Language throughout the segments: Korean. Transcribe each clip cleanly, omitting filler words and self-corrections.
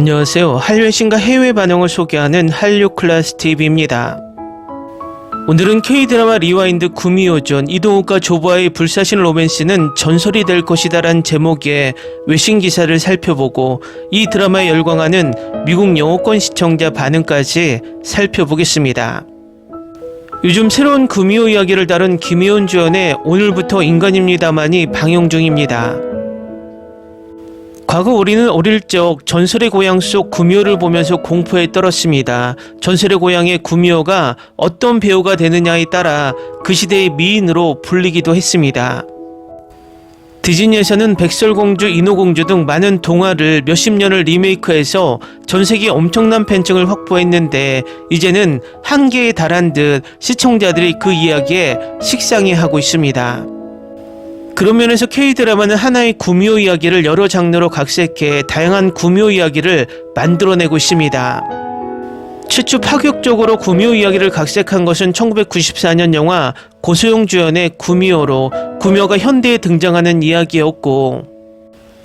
안녕하세요. 한류신과 해외 반응을 소개하는 한류클래스TV입니다. 오늘은 K드라마 리와인드 구미호전 이동욱과 조보아의 불사신 로맨스는 전설이 될 것이다 란 제목의 외신 기사를 살펴보고 이 드라마에 열광하는 미국 영어권 시청자 반응까지 살펴보겠습니다. 요즘 새로운 구미호 이야기를 다룬 김희원 주연의 오늘부터 인간입니다만이 방영 중입니다. 과거 우리는 어릴 적 전설의 고향 속 구미호를 보면서 공포에 떨었습니다. 전설의 고향의 구미호가 어떤 배우가 되느냐에 따라 그 시대의 미인으로 불리기도 했습니다. 디즈니에서는 백설공주, 인어공주 등 많은 동화를 몇십 년을 리메이크해서 전 세계에 엄청난 팬층을 확보했는데 이제는 한계에 달한 듯 시청자들이 그 이야기에 식상해하고 있습니다. 그런 면에서 K드라마는 하나의 구미호 이야기를 여러 장르로 각색해 다양한 구미호 이야기를 만들어내고 있습니다. 최초 파격적으로 구미호 이야기를 각색한 것은 1994년 영화 고소영 주연의 구미호로 구미호가 현대에 등장하는 이야기였고,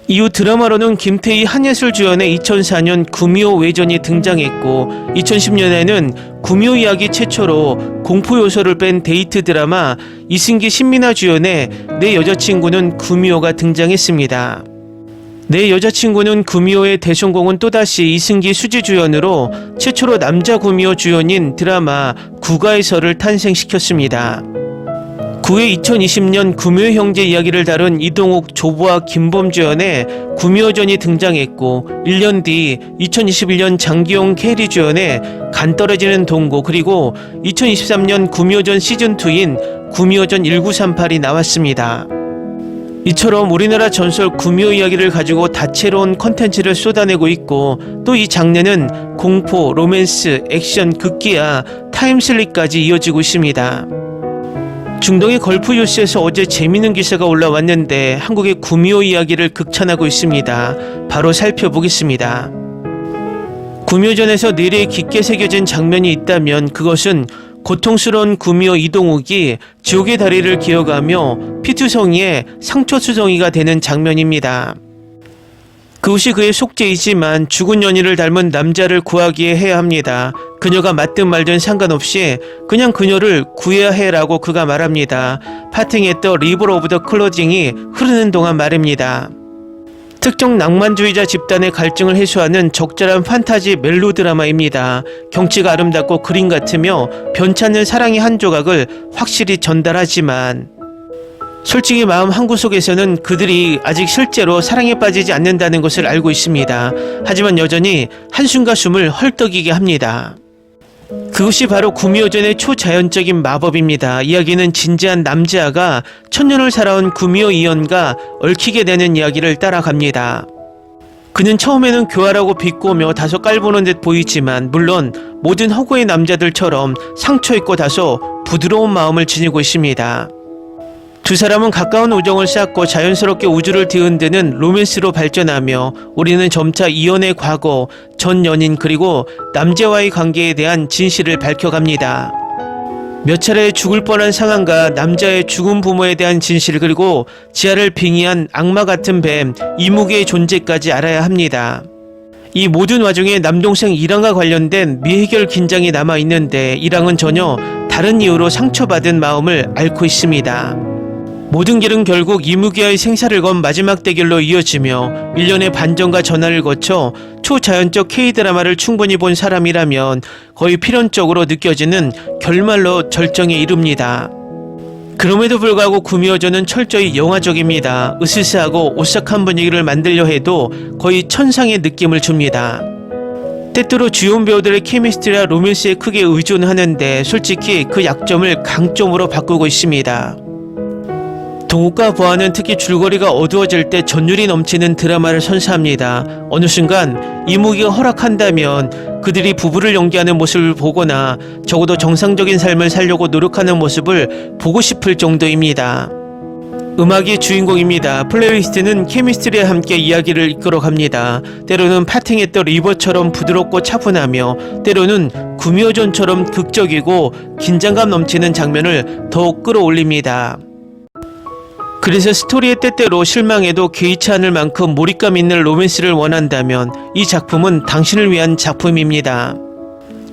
이후 드라마로는 김태희, 한예슬 주연의 2004년 구미호 외전이 등장했고 2010년에는 구미호 이야기 최초로 공포 요소를 뺀 데이트 드라마 이승기, 신민아 주연의 내 여자친구는 구미호가 등장했습니다. 내 여자친구는 구미호의 대성공은 또다시 이승기, 수지 주연으로 최초로 남자 구미호 주연인 드라마 구가의설을 탄생시켰습니다. 9회 2020년 구미호 형제 이야기를 다룬 이동욱, 조보아, 김범 주연의 구미호전이 등장했고 1년 뒤 2021년 장기용, 캐리 주연의 간 떨어지는 동고, 그리고 2023년 구미호전 시즌2인 구미호전 1938이 나왔습니다. 이처럼 우리나라 전설 구미호 이야기를 가지고 다채로운 컨텐츠를 쏟아내고 있고, 또 이 장르는 공포, 로맨스, 액션, 극기야 타임슬립까지 이어지고 있습니다. 중동의 걸프 뉴스에서 어제 재미있는 기사가 올라왔는데 한국의 구미호 이야기를 극찬하고 있습니다. 바로 살펴보겠습니다. 구미호전에서 뇌리에 깊게 새겨진 장면이 있다면 그것은 고통스러운 구미호 이동욱이 지옥의 다리를 기어가며 피투성이의 상처수성이가 되는 장면입니다. 그것이 그의 속죄이지만 죽은 연인을 닮은 남자를 구하기에 해야 합니다. 그녀가 맞든 말든 상관없이 그냥 그녀를 구해야 해라고 그가 말합니다. 파팅했던 리버 오브 더 클로징이 흐르는 동안 말입니다. 특정 낭만주의자 집단의 갈증을 해소하는 적절한 판타지 멜로 드라마입니다. 경치가 아름답고 그림 같으며 변찮는 사랑의 한 조각을 확실히 전달하지만 솔직히 마음 한구석에서는 그들이 아직 실제로 사랑에 빠지지 않는다는 것을 알고 있습니다. 하지만 여전히 한숨과 숨을 헐떡이게 합니다. 그것이 바로 구미호전의 초자연적인 마법입니다. 이야기는 진지한 남자가 천년을 살아온 구미호 이연과 얽히게 되는 이야기를 따라갑니다. 그는 처음에는 교활하고 비꼬며 다소 깔보는 듯 보이지만 물론 모든 허구의 남자들처럼 상처있고 다소 부드러운 마음을 지니고 있습니다. 두 사람은 가까운 우정을 쌓고 자연스럽게 우주를 뒤흔드는 로맨스로 발전하며 우리는 점차 이연의 과거, 전 연인, 그리고 남자와의 관계에 대한 진실을 밝혀갑니다. 몇 차례 죽을 뻔한 상황과 남자의 죽은 부모에 대한 진실, 그리고 지하를 빙의한 악마 같은 뱀 이무기의 존재까지 알아야 합니다. 이 모든 와중에 남동생 이랑과 관련된 미해결 긴장이 남아있는데 이랑은 전혀 다른 이유로 상처받은 마음을 앓고 있습니다. 모든 길은 결국 이무기와의 생사를 건 마지막 대결로 이어지며 1년의 반전과 전화를 거쳐 초자연적 K드라마를 충분히 본 사람이라면 거의 필연적으로 느껴지는 결말로 절정에 이릅니다. 그럼에도 불구하고 구미호전은 철저히 영화적입니다. 으스스하고 오싹한 분위기를 만들려 해도 거의 천상의 느낌을 줍니다. 때때로 주연 배우들의 케미스트리와 로맨스에 크게 의존하는데 솔직히 그 약점을 강점으로 바꾸고 있습니다. 동욱과 보아는 특히 줄거리가 어두워질 때 전율이 넘치는 드라마를 선사합니다. 어느 순간 이무기가 허락한다면 그들이 부부를 연기하는 모습을 보거나 적어도 정상적인 삶을 살려고 노력하는 모습을 보고 싶을 정도입니다. 음악이 주인공입니다. 플레이리스트는 케미스트리와 함께 이야기를 이끌어갑니다. 때로는 파팅했던 리버처럼 부드럽고 차분하며 때로는 구미호전처럼 극적이고 긴장감 넘치는 장면을 더욱 끌어올립니다. 그래서 스토리의 때때로 실망해도 개의치 않을 만큼 몰입감 있는 로맨스를 원한다면 이 작품은 당신을 위한 작품입니다.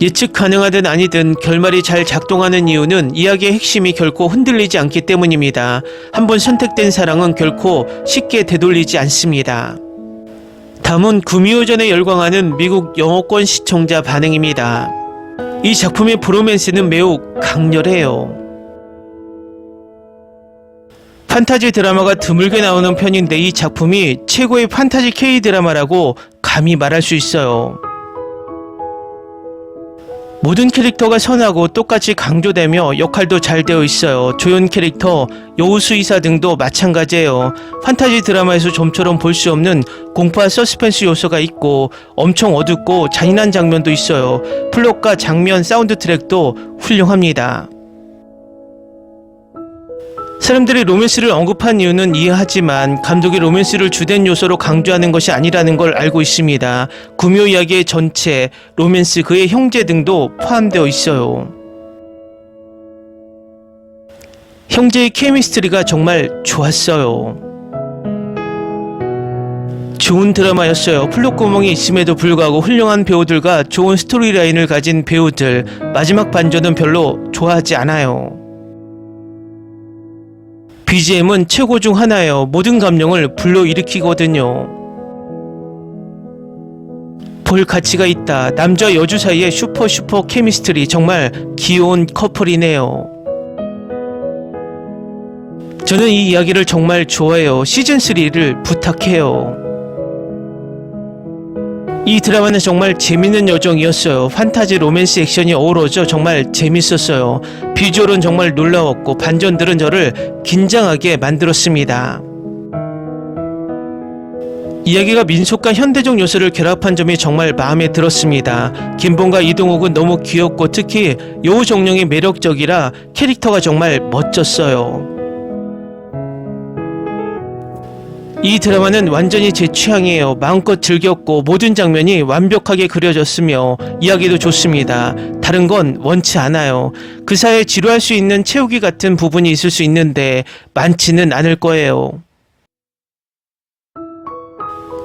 예측 가능하든 아니든 결말이 잘 작동하는 이유는 이야기의 핵심이 결코 흔들리지 않기 때문입니다. 한번 선택된 사랑은 결코 쉽게 되돌리지 않습니다. 다음은 구미호전에 열광하는 미국 영어권 시청자 반응입니다. 이 작품의 브로맨스는 매우 강렬해요. 판타지 드라마가 드물게 나오는 편인데 이 작품이 최고의 판타지 K-드라마라고 감히 말할 수 있어요. 모든 캐릭터가 선하고 똑같이 강조되며 역할도 잘 되어 있어요. 조연 캐릭터, 여우수이사 등도 마찬가지예요. 판타지 드라마에서 좀처럼 볼 수 없는 공포와 서스펜스 요소가 있고 엄청 어둡고 잔인한 장면도 있어요. 플롯과 장면, 사운드 트랙도 훌륭합니다. 사람들이 로맨스를 언급한 이유는 이해하지만 감독이 로맨스를 주된 요소로 강조하는 것이 아니라는 걸 알고 있습니다. 구미호 이야기의 전체, 로맨스, 그의 형제 등도 포함되어 있어요. 형제의 케미스트리가 정말 좋았어요. 좋은 드라마였어요. 플롯 구멍이 있음에도 불구하고 훌륭한 배우들과 좋은 스토리라인을 가진 배우들, 마지막 반전은 별로 좋아하지 않아요. BGM은 최고 중 하나예요. 모든 감정을 불러일으키거든요. 볼 가치가 있다. 남자 여주 사이의 슈퍼 케미스트리, 정말 귀여운 커플이네요. 저는 이 이야기를 정말 좋아해요. 시즌3를 부탁해요. 이 드라마는 정말 재밌는 여정이었어요. 판타지, 로맨스, 액션이 어우러져 정말 재밌었어요. 비주얼은 정말 놀라웠고 반전들은 저를 긴장하게 만들었습니다. 이야기가 민속과 현대적 요소를 결합한 점이 정말 마음에 들었습니다. 김봉과 이동욱은 너무 귀엽고 특히 여우정령이 매력적이라 캐릭터가 정말 멋졌어요. 이 드라마는 완전히 제 취향이에요. 마음껏 즐겼고 모든 장면이 완벽하게 그려졌으며 이야기도 좋습니다. 다른 건 원치 않아요. 그 사이에 지루할 수 있는 채우기 같은 부분이 있을 수 있는데 많지는 않을 거예요.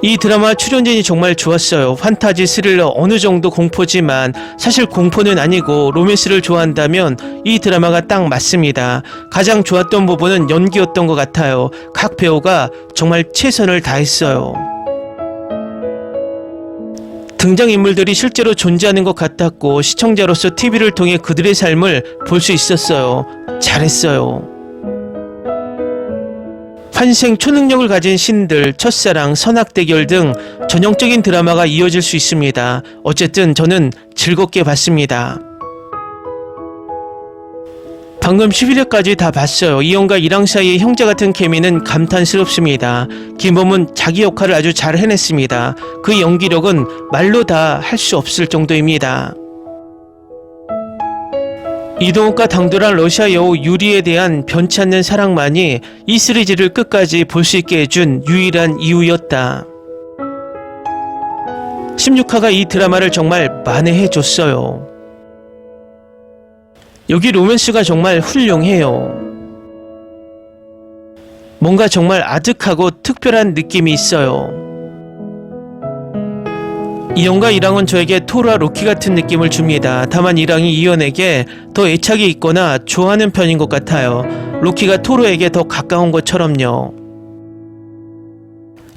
이 드라마 출연진이 정말 좋았어요. 판타지, 스릴러, 어느 정도 공포지만 사실 공포는 아니고 로맨스를 좋아한다면 이 드라마가 딱 맞습니다. 가장 좋았던 부분은 연기였던 것 같아요. 각 배우가 정말 최선을 다했어요. 등장인물들이 실제로 존재하는 것 같았고 시청자로서 TV를 통해 그들의 삶을 볼 수 있었어요. 잘했어요. 환생 초능력을 가진 신들, 첫사랑, 선악 대결 등 전형적인 드라마가 이어질 수 있습니다. 어쨌든 저는 즐겁게 봤습니다. 방금 11회까지 다 봤어요. 이영과 이랑 사이의 형제 같은 케미는 감탄스럽습니다. 김범은 자기 역할을 아주 잘 해냈습니다. 그 연기력은 말로 다 할 수 없을 정도입니다. 이동욱과 당돌한 러시아 여우 유리에 대한 변치 않는 사랑만이 이 시리즈를 끝까지 볼 수 있게 해준 유일한 이유였다. 16화가 이 드라마를 정말 만회해줬어요. 여기 로맨스가 정말 훌륭해요. 뭔가 정말 아득하고 특별한 느낌이 있어요. 이영과 이랑은 저에게 토르와 로키 같은 느낌을 줍니다. 다만 이랑이 이연에게 더 애착이 있거나 좋아하는 편인 것 같아요. 로키가 토르에게 더 가까운 것처럼요.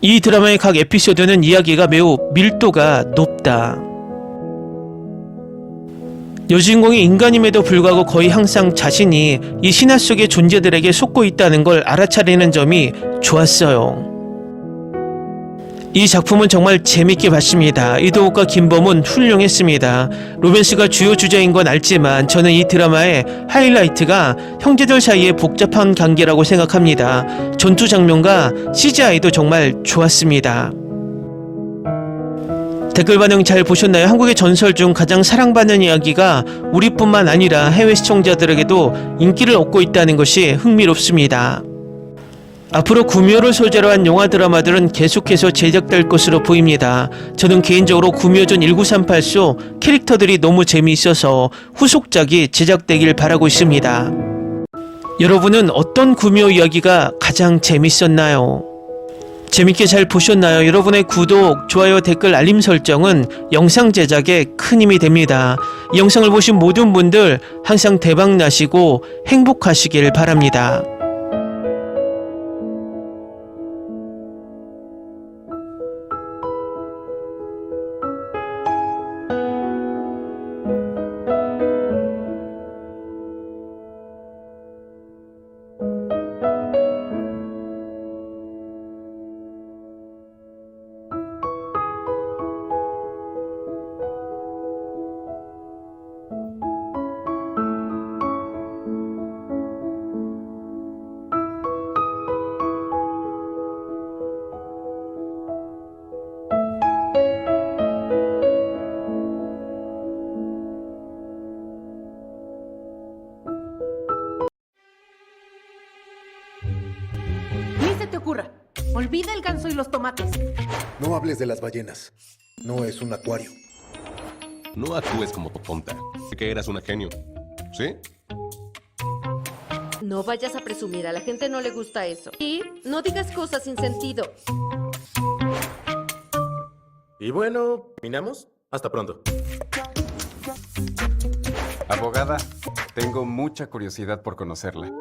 이 드라마의 각 에피소드는 이야기가 매우 밀도가 높다. 여주인공이 인간임에도 불구하고 거의 항상 자신이 이 신화 속의 존재들에게 속고 있다는 걸 알아차리는 점이 좋았어요. 이 작품은 정말 재밌게 봤습니다. 이동욱과 김범은 훌륭했습니다. 로맨스가 주요 주제인 건 알지만 저는 이 드라마의 하이라이트가 형제들 사이의 복잡한 관계라고 생각합니다. 전투 장면과 CGI도 정말 좋았습니다. 댓글 반응 잘 보셨나요? 한국의 전설 중 가장 사랑받는 이야기가 우리뿐만 아니라 해외 시청자들에게도 인기를 얻고 있다는 것이 흥미롭습니다. 앞으로 구미호를 소재로 한 영화 드라마들은 계속해서 제작될 것으로 보입니다. 저는 개인적으로 구미호전 1938소 캐릭터들이 너무 재미있어서 후속작이 제작되길 바라고 있습니다. 여러분은 어떤 구미호 이야기가 가장 재밌었나요? 재밌게 잘 보셨나요? 여러분의 구독, 좋아요, 댓글, 알림 설정은 영상 제작에 큰 힘이 됩니다. 이 영상을 보신 모든 분들 항상 대박 나시고 행복하시길 바랍니다. Ni se te ocurra. Olvida el ganso y los tomates. No hables de las ballenas. No es un acuario. No actúes como tu tonta. Que eras una genio. ¿Sí? No vayas a presumir, a la gente no le gusta eso. Y no digas cosas sin sentido. Y bueno, ¿terminamos? Hasta pronto. Abogada, tengo mucha curiosidad por conocerla.